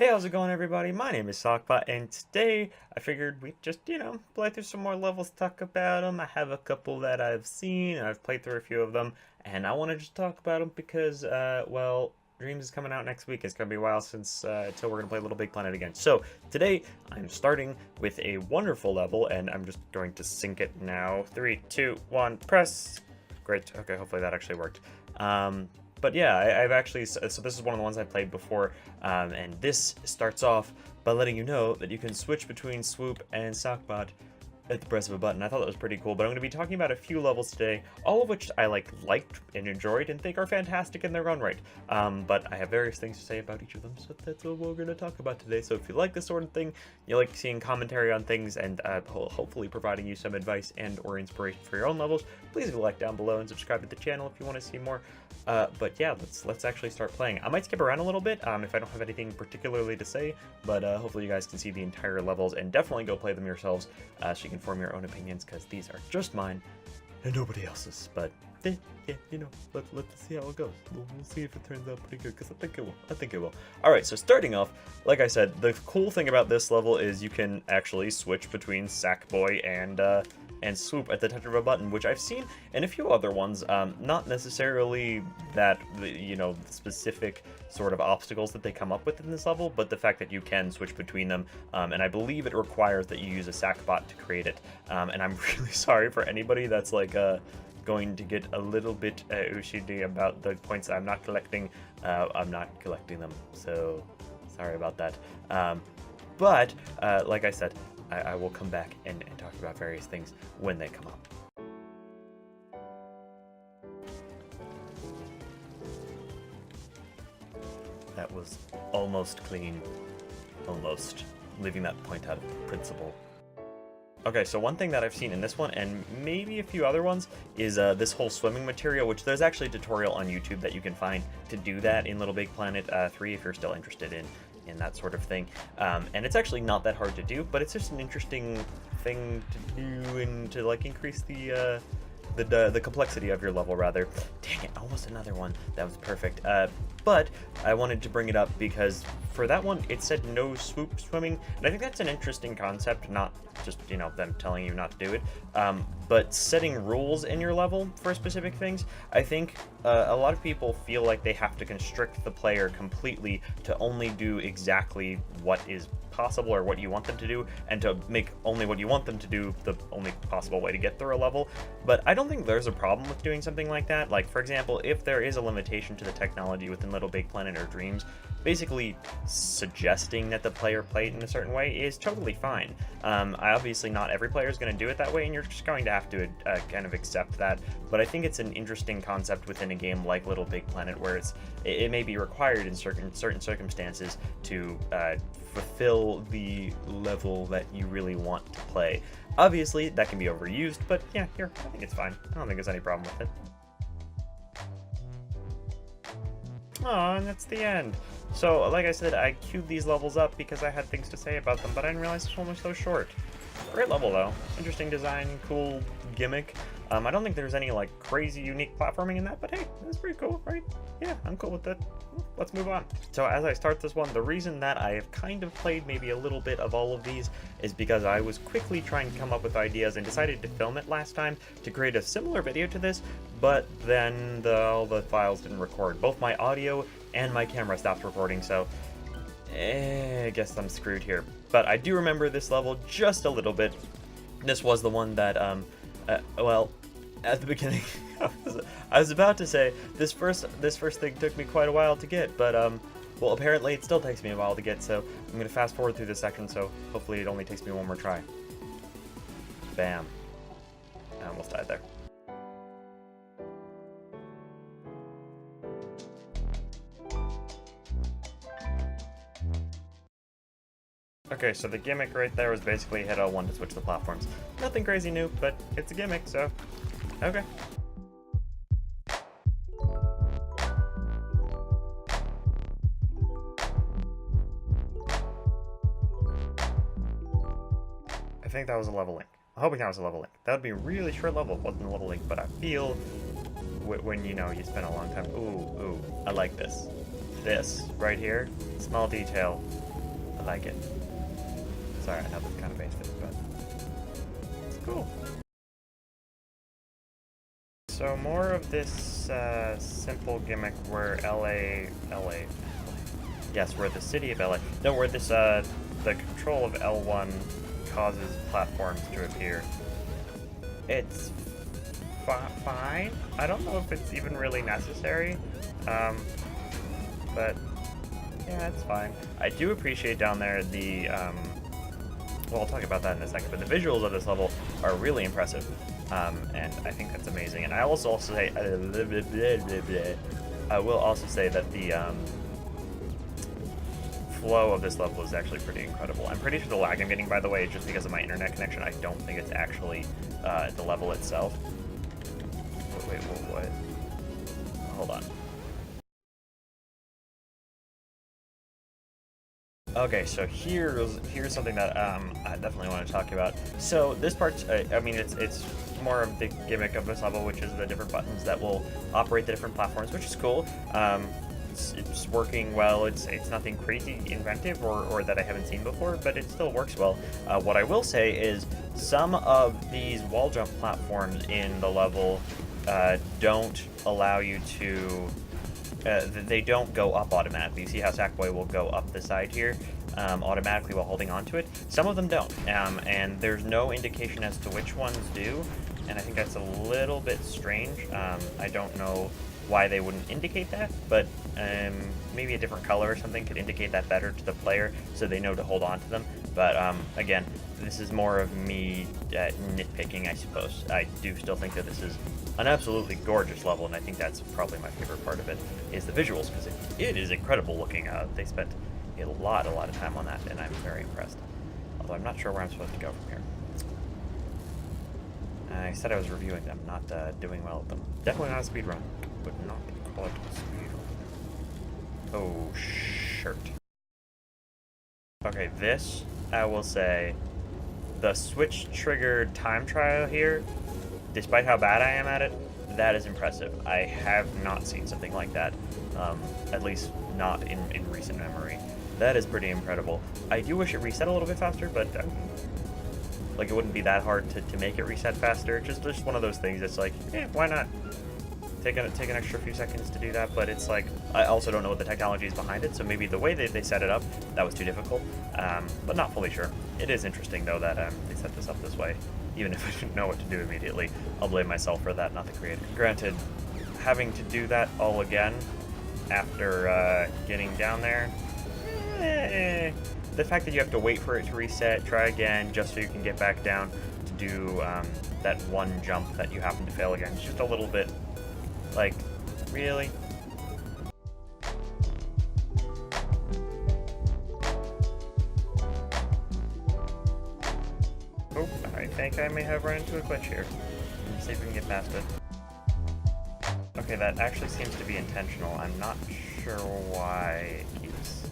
Hey, how's it going, everybody? My name is SockBot, and today I figured we'd just, play through some more levels, talk about them. I have a couple that I've seen, and I've played through a few of them, and I want to just talk about them because, well, Dreams is coming out next week. It's going to be a while since, until we're going to play Little Big Planet again. So, today, I'm starting with a wonderful level, and I'm just going to sync it now. 3, 2, 1, press! Great. Okay, hopefully that actually worked. But yeah, I've actually, so this is one of the ones I played before, and this starts off by letting you know that you can switch between Swoop and SockBot at the press of a button. I thought that was pretty cool, but I'm going to be talking about a few levels today, all of which I liked and enjoyed and think are fantastic in their own right. But I have various things to say about each of them, so that's what we're going to talk about today. So if you like this sort of thing, you like seeing commentary on things, and hopefully providing you some advice and or inspiration for your own levels, please leave a like down below and subscribe to the channel if you want to see more. But yeah, let's actually start playing. I might skip around a little bit if I don't have anything particularly to say, but hopefully you guys can see the entire levels, and definitely go play them yourselves so you can form your own opinions, because these are just mine and nobody else's. But yeah, let's see how it goes. We'll see if it turns out pretty good, because I think it will. Alright, so starting off, like I said, the cool thing about this level is you can actually switch between Sackboy and Swoop at the touch of a button, which I've seen in a few other ones. Not necessarily that, specific sort of obstacles that they come up with in this level, but the fact that you can switch between them, and I believe it requires that you use a SackBot to create it. And I'm really sorry for anybody that's like going to get a little bit OCD about the points I'm not collecting. I'm not collecting them, so sorry about that. But like I said, I will come back and talk about various things when they come up. That was almost clean. Almost. Leaving that point out of principle. Okay, so one thing that I've seen in this one, and maybe a few other ones, is this whole swimming material, which there's actually a tutorial on YouTube that you can find to do that in Little Big Planet 3 if you're still interested in that sort of thing. And it's actually not that hard to do, but it's just an interesting thing to do and to like increase the complexity of your level, rather. Dang it, almost another one. That was perfect. But I wanted to bring it up because for that one, it said no swoop swimming, and I think that's an interesting concept, not just, them telling you not to do it, but setting rules in your level for specific things. I think a lot of people feel like they have to constrict the player completely to only do exactly what is possible or what you want them to do, and to make only what you want them to do the only possible way to get through a level. But I don't think there's a problem with doing something like that. Like, for example, if there is a limitation to the technology within Little Big Planet or Dreams, basically suggesting that the player play it in a certain way is totally fine. Obviously not every player is going to do it that way, and you're just going to have to kind of accept that, but I think it's an interesting concept within a game like Little Big Planet, where it may be required in certain circumstances to fulfill the level that you really want to play. Obviously that can be overused, but yeah, here, I think it's fine. I don't think there's any problem with it. Oh, and that's the end. So, like I said, I queued these levels up because I had things to say about them, but I didn't realize this one was so short. Great level, though. Interesting design, cool gimmick. I don't think there's any, like, crazy unique platforming in that, but hey, that's pretty cool, right? Yeah, I'm cool with that. Let's move on. So as I start this one, the reason that I have kind of played maybe a little bit of all of these is because I was quickly trying to come up with ideas and decided to film it last time to create a similar video to this, but then all the files didn't record. Both my audio and my camera stopped recording, so I guess I'm screwed here. But I do remember this level just a little bit. This was the one that, well, at the beginning, I was about to say this first thing took me quite a while to get, but well, apparently it still takes me a while to get, so I'm gonna fast forward through the second, so hopefully it only takes me one more try. Bam. I almost died there. Okay, so the gimmick right there was basically hit L1 to switch the platforms. Nothing crazy new, but it's a gimmick, so okay. I think that was a level link. I'm hoping that was a level link. That would be a really short level if it wasn't a level link, but I feel when you spend a long time. Ooh, I like this. This right here, small detail. I like it. Sorry, I know that's kind of basic, but it's cool. So more of this simple gimmick where yes, where the city of LA, no, where this, the control of L1 causes platforms to appear. It's fine. I don't know if it's even really necessary, but yeah, it's fine. I do appreciate down there the, well, I'll talk about that in a second, but the visuals of this level are really impressive, and I think that's amazing. And I also say, I will also say that the flow of this level is actually pretty incredible. I'm pretty sure the lag I'm getting, by the way, is just because of my internet connection. I don't think it's actually the level itself. Wait, what? Hold on. Okay, so here's something that I definitely want to talk about. So this part, I mean, it's more of the gimmick of this level, which is the different buttons that will operate the different platforms, which is cool. It's working well. It's nothing crazy inventive or that I haven't seen before, but it still works well. What I will say is some of these wall jump platforms in the level don't allow you to. They don't go up automatically. You see how Sackboy will go up the side here automatically while holding onto it? Some of them don't, and there's no indication as to which ones do, and I think that's a little bit strange. I don't know why they wouldn't indicate that, but maybe a different color or something could indicate that better to the player so they know to hold on to them. But again, this is more of me nitpicking, I suppose. I do still think that this is an absolutely gorgeous level, and I think that's probably my favorite part of it, is the visuals, because it is incredible looking. They spent a lot of time on that, and I'm very impressed. Although I'm not sure where I'm supposed to go from here. I said I was reviewing them, not doing well at them. Definitely not a speed run, but not quite a speed run. Oh, shirt. Okay, this, I will say, the switch triggered time trial here, despite how bad I am at it, that is impressive. I have not seen something like that, at least not in recent memory. That is pretty incredible. I do wish it reset a little bit faster, but like it wouldn't be that hard to make it reset faster. Just one of those things that's like, why not? Take an extra few seconds to do that, but it's like, I also don't know what the technology is behind it, so maybe the way they set it up, that was too difficult, but not fully sure. It is interesting, though, that they set this up this way. Even if I didn't know what to do immediately, I'll blame myself for that, not the creator. Granted, having to do that all again after getting down there, the fact that you have to wait for it to reset, try again, just so you can get back down to do that one jump that you happen to fail again, it's just a little bit, like, really? Oh, I think I may have run into a glitch here. Let's see if we can get past it. Okay, that actually seems to be intentional. I'm not sure why it keeps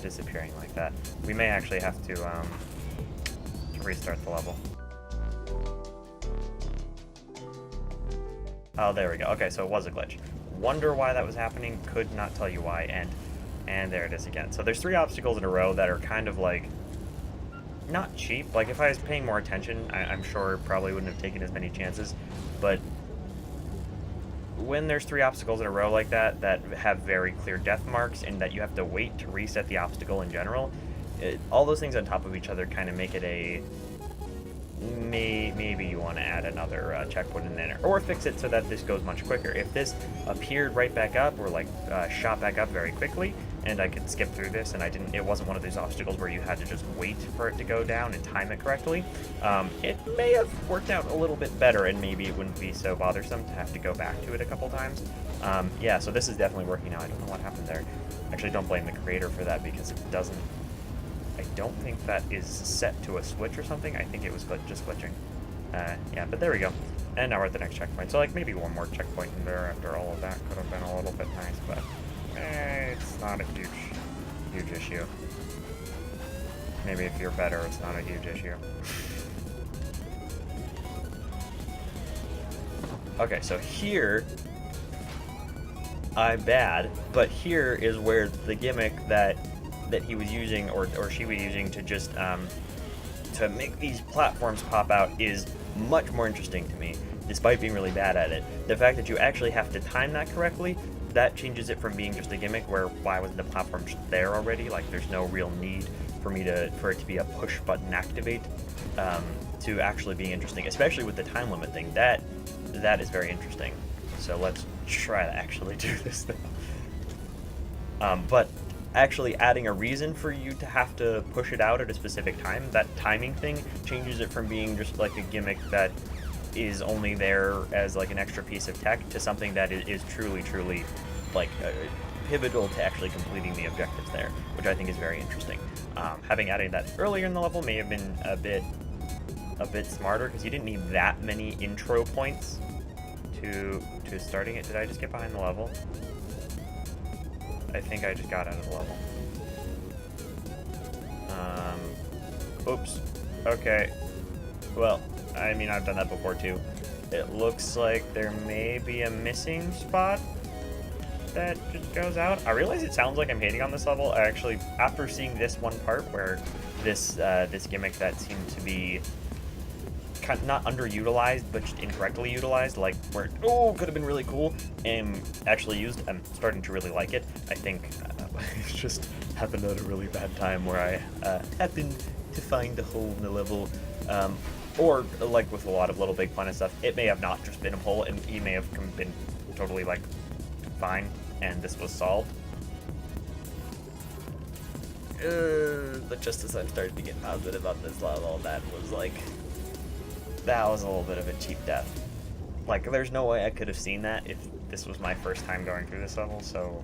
disappearing like that. We may actually have to restart the level. Oh, there we go. Okay, so it was a glitch. Wonder why that was happening, could not tell you why, and there it is again. So there's 3 obstacles in a row that are kind of like, not cheap. Like, if I was paying more attention, I'm sure probably wouldn't have taken as many chances, but when there's 3 obstacles in a row like that have very clear death marks and that you have to wait to reset the obstacle in general, all those things on top of each other kind of make it a maybe you want to add another checkpoint in there, or fix it so that this goes much quicker. If this appeared right back up, or like shot back up very quickly, and I could skip through this, and it wasn't one of those obstacles where you had to just wait for it to go down and time it correctly, it may have worked out a little bit better, and maybe it wouldn't be so bothersome to have to go back to it a couple times. Yeah, so this is definitely working now. I don't know what happened there. Actually, don't blame the creator for that, because it doesn't. I don't think that is set to a switch or something. I think it was just glitching. Yeah, but there we go. And now we're at the next checkpoint. So, like, maybe one more checkpoint in there after all of that could have been a little bit nice, but it's not a huge issue. Maybe if you're better, it's not a huge issue. Okay, so here, I'm bad, but here is where the gimmick that that he was using, or she was using, to just to make these platforms pop out is much more interesting to me, despite being really bad at it. The fact that you actually have to time that correctly, that changes it from being just a gimmick where why wasn't the platform just there already? Like, there's no real need for it to be a push button activate, to actually being interesting, especially with the time limit thing. That is very interesting. So let's try to actually do this now. But actually adding a reason for you to have to push it out at a specific time, that timing thing changes it from being just like a gimmick that is only there as like an extra piece of tech to something that is truly like pivotal to actually completing the objectives there, which I think is very interesting. Having added that earlier in the level may have been a bit smarter, because you didn't need that many intro points to starting it. Did I just get behind the level? I think I just got out of the level. Oops. Okay. Well, I mean, I've done that before too. It looks like there may be a missing spot that just goes out. I realize it sounds like I'm hating on this level. I actually, after seeing this one part where this gimmick that seemed to be kind of not underutilized, but just incorrectly utilized, like where it could have been really cool, and actually used, I'm starting to really like it. I think it just happened at a really bad time where I happened to find a hole in the level, or like with a lot of Little Big Planet stuff, it may have not just been a hole, and he may have been totally like fine, and this was solved. But just as I'm starting to get positive about this level, that was a little bit of a cheap death. Like, there's no way I could have seen that if this was my first time going through this level, so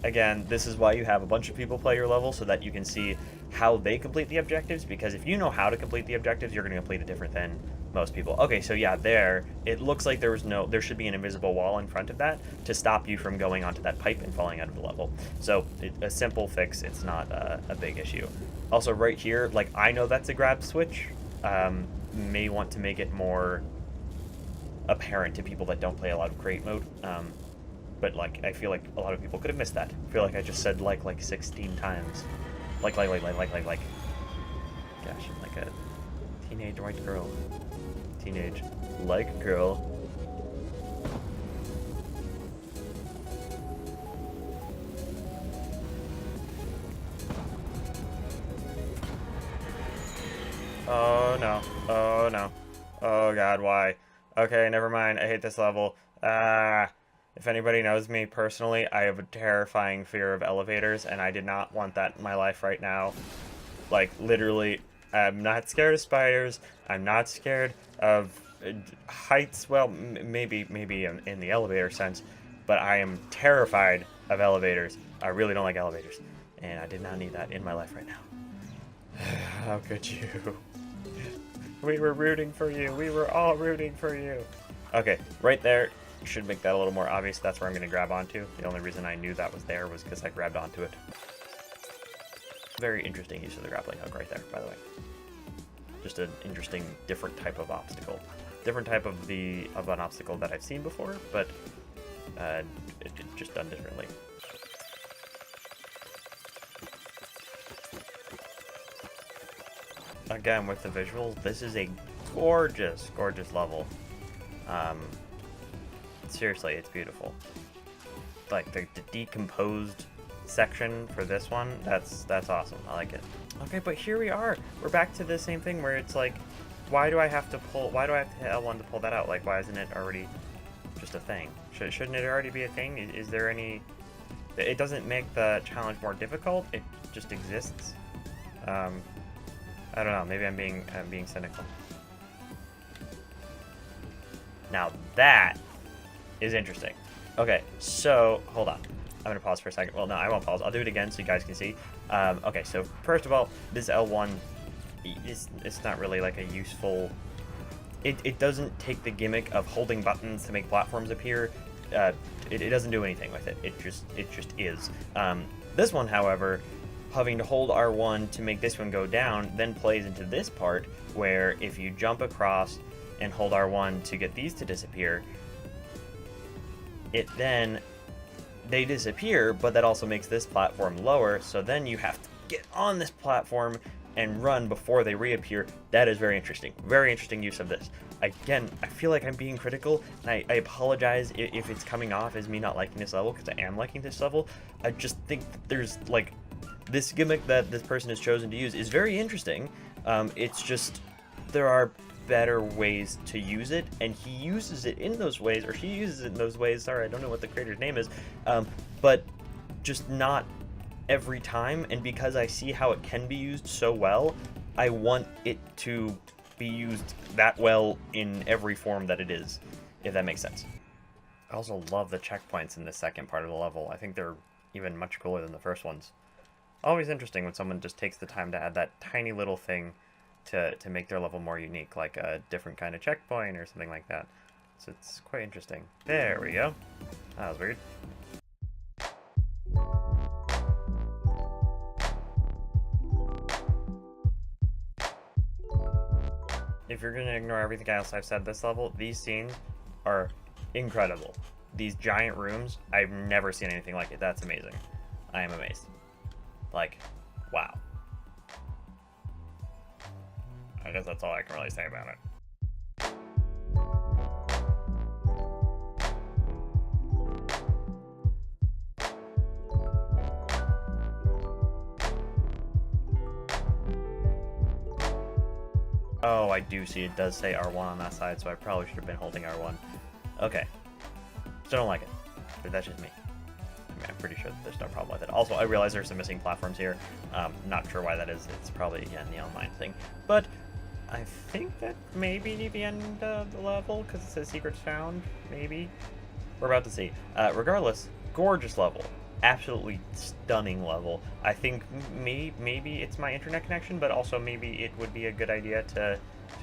again, this is why you have a bunch of people play your level, so that you can see how they complete the objectives, because if you know how to complete the objectives, you're going to complete it different than most people. Okay, so yeah, there, it looks like there should be an invisible wall in front of that to stop you from going onto that pipe and falling out of the level. So, a simple fix, it's not a big issue. Also, right here, like, I know that's a grab switch. May want to make it more apparent to people that don't play a lot of create mode. But like, I feel like a lot of people could have missed that. I feel like I just said like 16 times. Like. Gosh, I'm like a teenage white girl. Teenage like girl. Oh no. Oh no. Oh god, why? Okay, never mind. I hate this level. If anybody knows me personally, I have a terrifying fear of elevators, and I did not want that in my life right now. Like, literally, I'm not scared of spiders. I'm not scared of heights. Well, maybe in the elevator sense, but I am terrified of elevators. I really don't like elevators, and I did not need that in my life right now. How could you? We were rooting for you. We were all rooting for you. Okay, right there. Should make that a little more obvious. That's where I'm going to grab onto. The only reason I knew that was there was because I grabbed onto it. Very interesting use of the grappling hook right there, by the way. Just an interesting, different type of obstacle. Different type of an obstacle that I've seen before, but just done differently. Again, with the visuals, this is a gorgeous, gorgeous level. Seriously, it's beautiful. Like, the decomposed section for this one, that's awesome. I like it. Okay, but here we are. We're back to the same thing where it's like, why do I have to hit L1 to pull that out? Like, why isn't it already just a thing? Shouldn't it already be a thing? Is there any... It doesn't make the challenge more difficult, it just exists. I don't know, maybe I'm being cynical. Now that is interesting. Okay, so hold on. I'm gonna pause for a second. Well, no, I won't pause. I'll do it again so you guys can see. Okay, so first of all, this L1 it's not really like a useful. It doesn't take the gimmick of holding buttons to make platforms appear. It doesn't do anything with it. It just is. This one, however, having to hold R1 to make this one go down, then plays into this part where if you jump across and hold R1 to get these to disappear, it then they disappear, but that also makes this platform lower, so then you have to get on this platform and run before they reappear. That is very interesting. Very interesting use of this. Again, I feel like I'm being critical, and I apologize if it's coming off as me not liking this level, because I am liking this level. I just think that there's, like, this gimmick that this person has chosen to use is very interesting. It's just, there are better ways to use it, and he uses it in those ways, or she uses it in those ways, sorry, I don't know what the creator's name is, but just not every time, and because I see how it can be used so well, I want it to be used that well in every form that it is, if that makes sense. I also love the checkpoints in the second part of the level. I think they're even much cooler than the first ones. Always interesting when someone just takes the time to add that tiny little thing to make their level more unique, like a different kind of checkpoint or something like that. So it's quite interesting. There we go. That was weird. If you're gonna ignore everything else I've said this level, these scenes are incredible. These giant rooms, I've never seen anything like it. That's amazing. I am amazed. Like, wow. I guess that's all I can really say about it. Oh, I do see it does say R1 on that side, so I probably should have been holding R1. Okay. Still don't like it, but that's just me. I mean, I'm pretty sure that there's no problem with it. Also, I realize there's some missing platforms here. Not sure why that is. It's probably, again, the online thing. But I think that may be the end of the level, because it says secrets found, maybe. We're about to see. Regardless, gorgeous level. Absolutely stunning level. I think maybe it's my internet connection, but also maybe it would be a good idea to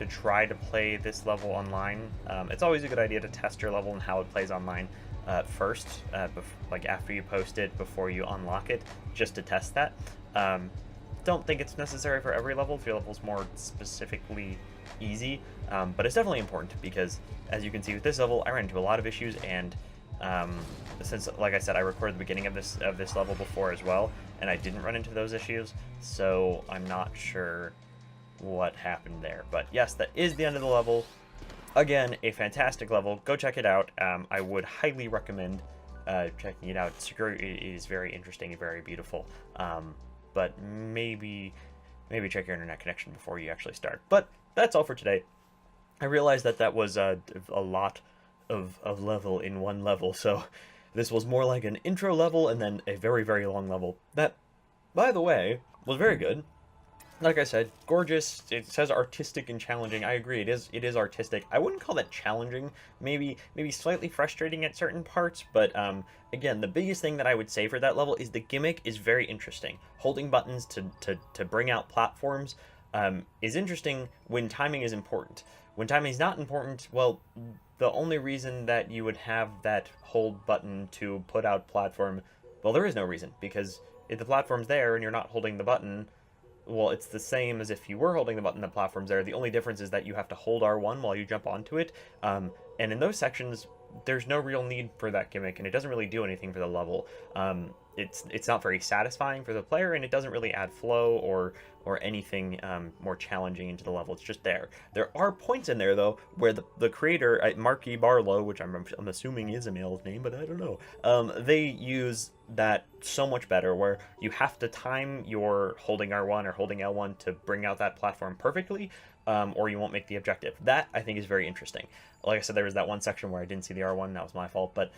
try to play this level online. It's always a good idea to test your level and how it plays online first, like after you post it, before you unlock it, just to test that. Don't think it's necessary for every level if your level's more specifically easy, but it's definitely important because, as you can see with this level, I ran into a lot of issues, and since, like I said, I recorded the beginning of this level before as well, and I didn't run into those issues, so I'm not sure what happened there. But yes, that is the end of the level. Again, a fantastic level. Go check it out. I would highly recommend checking it out. It is very interesting and very beautiful. But maybe check your internet connection before you actually start. But that's all for today. I realized that was a lot of level in one level, so this was more like an intro level and then a very, very long level. That, by the way, was very good. Like I said, gorgeous. It says artistic and challenging. I agree, it is artistic. I wouldn't call that challenging. Maybe slightly frustrating at certain parts, but again, the biggest thing that I would say for that level is the gimmick is very interesting. Holding buttons to bring out platforms is interesting when timing is important. When timing is not important, well, the only reason that you would have that hold button to put out platform, well, there is no reason, because if the platform's there and you're not holding the button, well, it's the same as if you were holding the button, the platform's there. The only difference is that you have to hold R1 while you jump onto it. And in those sections, there's no real need for that gimmick, and it doesn't really do anything for the level. It's not very satisfying for the player, and it doesn't really add flow or anything more challenging into the level. It's just there. There are points in there, though, where the creator, Marky Barlow, which I'm assuming is a male's name, but I don't know, they use that so much better, where you have to time your holding R1 or holding L1 to bring out that platform perfectly, or you won't make the objective. That, I think, is very interesting. Like I said, there was that one section where I didn't see the R1, that was my fault, but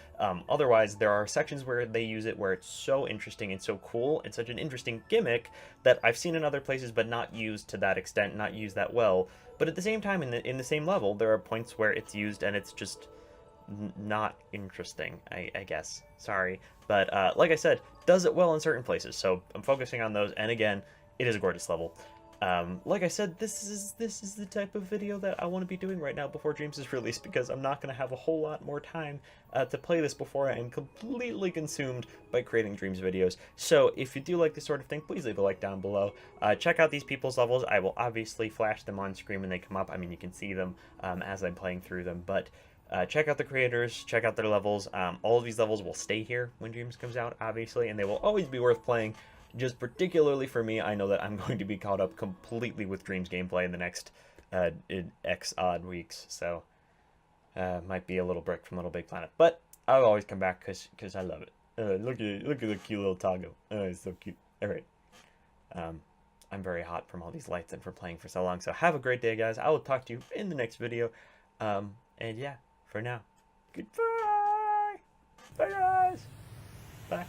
otherwise, there are sections where they use it where it's so interesting and so cool, and such an interesting gimmick that I've seen in other places, but not used to that extent, not used that well. But at the same time, in the same level, there are points where it's used and it's just not interesting, I guess. Sorry. But like I said, does it well in certain places, so I'm focusing on those, and again, it is a gorgeous level. Like I said, this is the type of video that I want to be doing right now before Dreams is released, because I'm not going to have a whole lot more time to play this before I am completely consumed by creating Dreams videos. So if you do like this sort of thing, please leave a like down below. Check out these people's levels. I will obviously flash them on screen when they come up. I mean, you can see them as I'm playing through them, but check out the creators, check out their levels. All of these levels will stay here when Dreams comes out, obviously, and they will always be worth playing. Just particularly for me, I know that I'm going to be caught up completely with Dreams gameplay in the next X odd weeks, so might be a little break from Little Big Planet, but I'll always come back because I love it. Look at the cute little Tago. Oh, it's so cute. All right. I'm very hot from all these lights and for playing for so long. So have a great day, guys. I will talk to you in the next video. And yeah, for now, goodbye. Bye, guys. Bye.